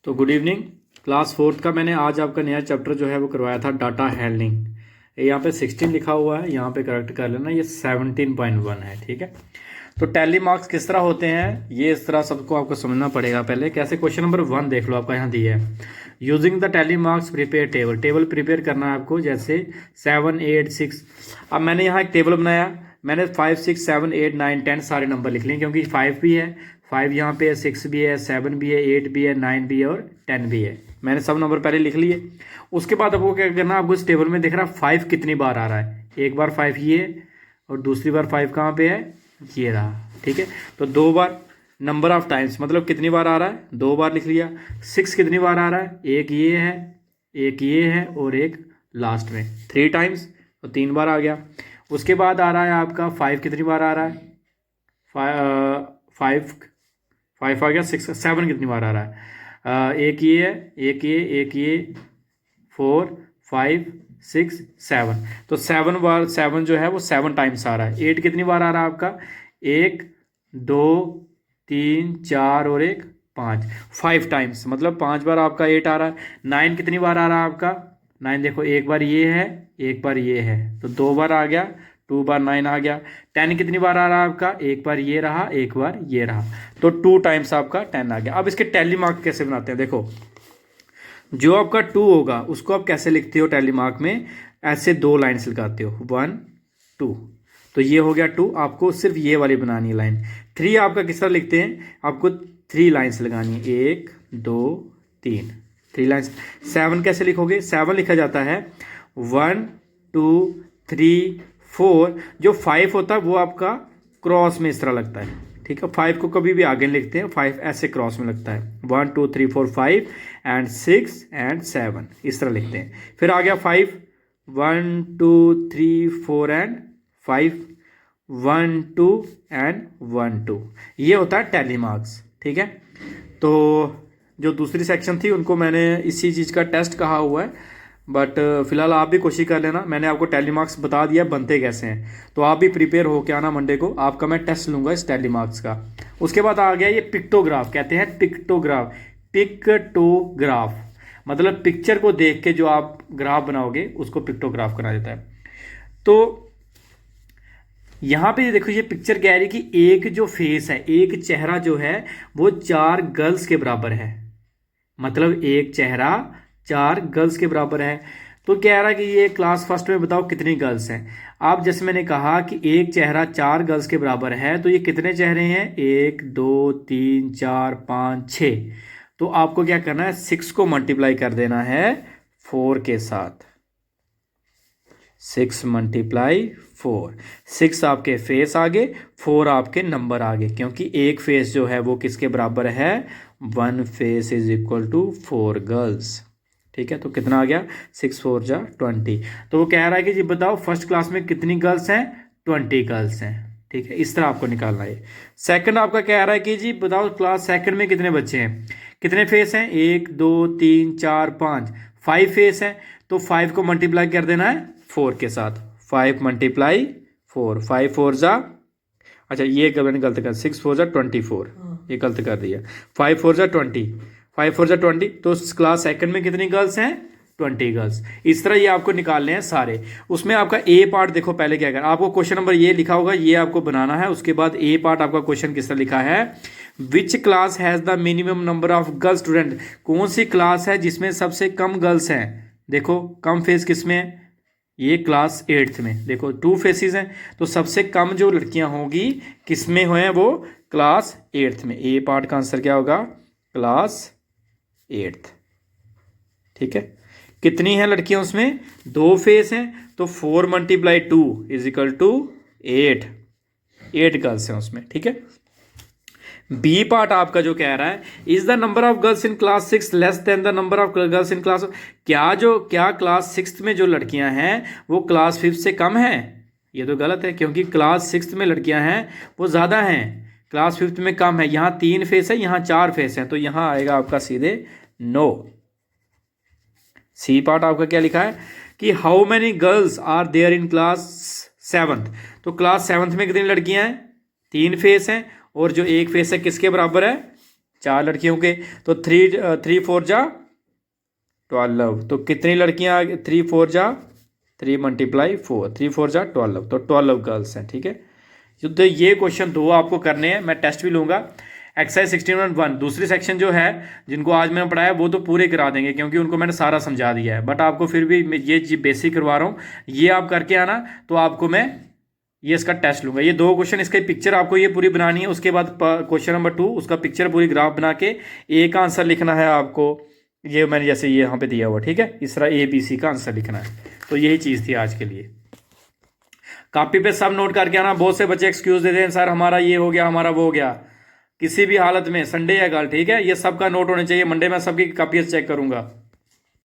तो good evening. Class fourth का मैंने आज आपका नया चैप्टर जो है वो करवाया था डाटा हैंडलिंग। यहाँ पे 16 लिखा हुआ है, यहाँ पे करेक्ट कर लेना, ये 17.1 है। ठीक है, तो टैली मार्क्स किस तरह होते हैं ये इस तरह सबको आपको समझना पड़ेगा। पहले कैसे, क्वेश्चन नंबर 1 देख लो, आपका यहाँ दिया है using the tally marks prepare table. Table prepare करना है आपको, जैसे 7, 8, 6। अब मैंने यहाँ एक टेबल बनाया, मैंने 5, 6, 7, 8, 9, 10 सारे नंबर लिख लिए, क्योंकि 5 भी है, 5 यहाँ पे है, 6 भी है, 7 भी है, 8 भी है, 9 भी है और 10 भी है। मैंने सब नंबर पहले लिख लिए। उसके बाद आपको क्या करना है, आपको इस टेबल में दिख रहा है 5 कितनी बार आ रहा है। एक बार 5 ये, और दूसरी बार 5 कहाँ पे है, ये रहा। ठीक है, तो 2 बार, नंबर ऑफ टाइम्स मतलब कितनी बार आ रहा है, 2 बार लिख लिया। 6 कितनी बार आ रहा है, एक ये है, एक ये है और एक लास्ट में 3 टाइम्स, तो 3 बार आ गया। उसके बाद आ रहा है आपका 5 कितनी बार आ रहा है, 5 आ गया। 6, 7 कितनी बार आ रहा है, एक ये है, एक ये, एक ये, 4, 5, 6, 7। तो 7 बार, 7 जो है वो 7 टाइम्स आ रहा है। 8 कितनी बार आ रहा है आपका, 1, 2, 3, 4 और एक 5, 5 टाइम्स, मतलब 5 बार आपका 8 आ रहा है। 9 कितनी बार आ रहा है आपका, 9 देखो, एक बार ये है, एक बार ये है, तो 2 बार आ गया, 2 बार 9 आ गया। 10 कितनी बार आ रहा है आपका, एक बार ये रहा, एक बार ये रहा, तो 2 टाइम्स आपका 10 आ गया। अब इसके टैली मार्क कैसे बनाते हैं, देखो जो आपका 2 होगा उसको आप कैसे लिखते हो टैली मार्क में, ऐसे 2 लाइन्स लगाते हो, 1, 2, तो ये हो गया 2। आपको सिर्फ ये वाली बनानी है लाइन। 3 आपका किस तरह लिखते हैं, आपको 3 लाइन्स लगानी है, 1, 2, 3, 3 लाइन्स। 7 कैसे लिखोगे, 7 लिखा जाता है 1, 2, 3, 4। जो 5 होता है वो आपका क्रॉस में इस तरह लगता है। ठीक है, 5 को कभी भी आगे लिखते हैं, 5 ऐसे क्रॉस में लगता है, 1, 2, 3, 4, 5 एंड 6 एंड 7 इस तरह लिखते हैं। फिर आ गया 5, 1, 2, 3, 4 एंड 5, 1, 2 एंड 1, 2, ये होता है टैली मार्क्स। ठीक है, तो जो दूसरी सेक्शन थी उनको मैंने इसी चीज़ का टेस्ट कहा हुआ है, बट फिलहाल आप भी कोशिश कर लेना। मैंने आपको टैली मार्क्स बता दिया बनते कैसे हैं, तो आप भी प्रिपेयर हो के आना। मंडे को आपका मैं टेस्ट लूँगा इस टैली मार्क्स का। उसके बाद आ गया ये पिक्टोग्राफ, कहते हैं पिक्टोग्राफ। पिक्टोग्राफ मतलब पिक्चर को देख के जो आप ग्राफ बनाओगे उसको पिक्टोग्राफ करा देता है। तो यहाँ पे देखो, ये पिक्चर कह रही है कि एक जो फेस है, एक चेहरा जो है वो 4 गर्ल्स के बराबर है, मतलब एक चेहरा 4 गर्ल्स के बराबर है। तो कह रहा है कि ये क्लास फर्स्ट में बताओ कितनी गर्ल्स हैं। अब जैसे मैंने कहा कि एक चेहरा 4 गर्ल्स के बराबर है, तो ये कितने चेहरे हैं, 1, 2, 3, 4, 5, 6। तो आपको क्या करना है, 6 को मल्टीप्लाई कर देना है 4 के साथ। 6 मल्टीप्लाई 4, 6 आपके फेस आगे, 4 आपके नंबर आगे, क्योंकि एक फेस जो है वो किसके बराबर है, 1 face is equal to 4 girls. ठीक है, तो कितना आ गया, 6 4 जा 20। तो वो कह रहा है कि जी बताओ फर्स्ट क्लास में कितनी गर्ल्स हैं, 20 गर्ल्स हैं। ठीक है, इस तरह आपको निकालना है। सेकंड आपका कह रहा है कि जी बताओ क्लास सेकंड में कितने बच्चे हैं, कितने फेस हैं, 1, 2, 3, 4, 5, 5 फेस हैं। तो 5 को मल्टीप्लाई कर देना है 4 के साथ, 5 मल्टीप्लाई 4, 5 4 जा, अच्छा ये मैंने गलत कर, 6 4 जा 24, ये गलत कर दिया, 5 4 जा 20, 5 4 जा 20। तो क्लास सेकंड में कितनी गर्ल्स हैं, 20 गर्ल्स। इस तरह ये आपको निकालने हैं सारे। उसमें आपका ए पार्ट देखो, पहले क्या कर, आपको क्वेश्चन नंबर ये लिखा होगा, ये आपको बनाना है। उसके बाद ए पार्ट आपका क्वेश्चन किस तरह लिखा है, which class has the minimum number of girl student. कौन सी क्लास है जिसमें सबसे कम गर्ल्स हैं। देखो कम फेस किसमें है, ये क्लास 8th में, देखो 2 फेसेस हैं, तो सबसे कम जो लड़कियां होंगी किसमें हुए हैं, वो क्लास 8th में। ए पार्ट का आंसर क्या होगा, क्लास 8th। ठीक है, कितनी हैं लड़कियां उसमें, 2 फेस हैं, तो 4 multiply 2 is equal to 8, 8 girls हैं उसमें। ठीक है, बी पार्ट आपका जो कह रहा है, is the number of girls in class 6 less than the number of girls in class, क्या क्लास 6th में जो लड़कियां हैं वो क्लास 5th से कम है। ये तो गलत है, क्योंकि क्लास 6th में लड़कियां हैं वो ज़्यादा हैं, क्लास 5th में कम है। यहाँ 3 फेस है, यहाँ 4 फेस है, तो यहाँ आएगा आपका सीधे नो। सी पार्ट आपका क्या लिखा है कि how many girls are there in class 7th। तो क्लास 7th में कितनी लड़कियां हैं, 3 फेस हैं, और जो एक फेस है किसके बराबर है, 4 लड़कियों के, तो 3 4 जा 12, तो कितनी लड़कियां, 3 मल्टीप्लाई 4, 3 4 जा 12, तो 12 गर्ल्स हैं, ठीक है। तो ये क्वेश्चन 2 आपको करने हैं, मैं टेस्ट भी लूँगा। एक्सरसाइज 16.1 दूसरी सेक्शन जो है, जिनको आज मैंने पढ़ाया वो तो पूरे करा देंगे, क्योंकि उनको मैंने सारा समझा दिया है, बट आपको फिर भी ये बेसिक करवा रहा हूँ, ये आप करके आना, तो आपको मैं ये इसका टेस्ट लूँगा। ये 2 क्वेश्चन, इसकी पिक्चर आपको ये पूरी बनानी है, उसके बाद क्वेश्चन नंबर 2 उसका पिक्चर पूरी ग्राफ बना के ए का आंसर लिखना है आपको, ये मैंने जैसे ये यहाँ पे दिया हुआ, ठीक है, इस तरह ABC का आंसर लिखना है। तो यही चीज़ थी आज के लिए। कॉपी पे सब नोट करके आना। बहुत से बच्चे एक्सक्यूज देते हैं, सर हमारा ये हो गया, हमारा वो हो गया। किसी भी हालत में, संडे है कल, ठीक है, ये सबका नोट होने चाहिए। मंडे में सबकी कॉपी चेक करूंगा।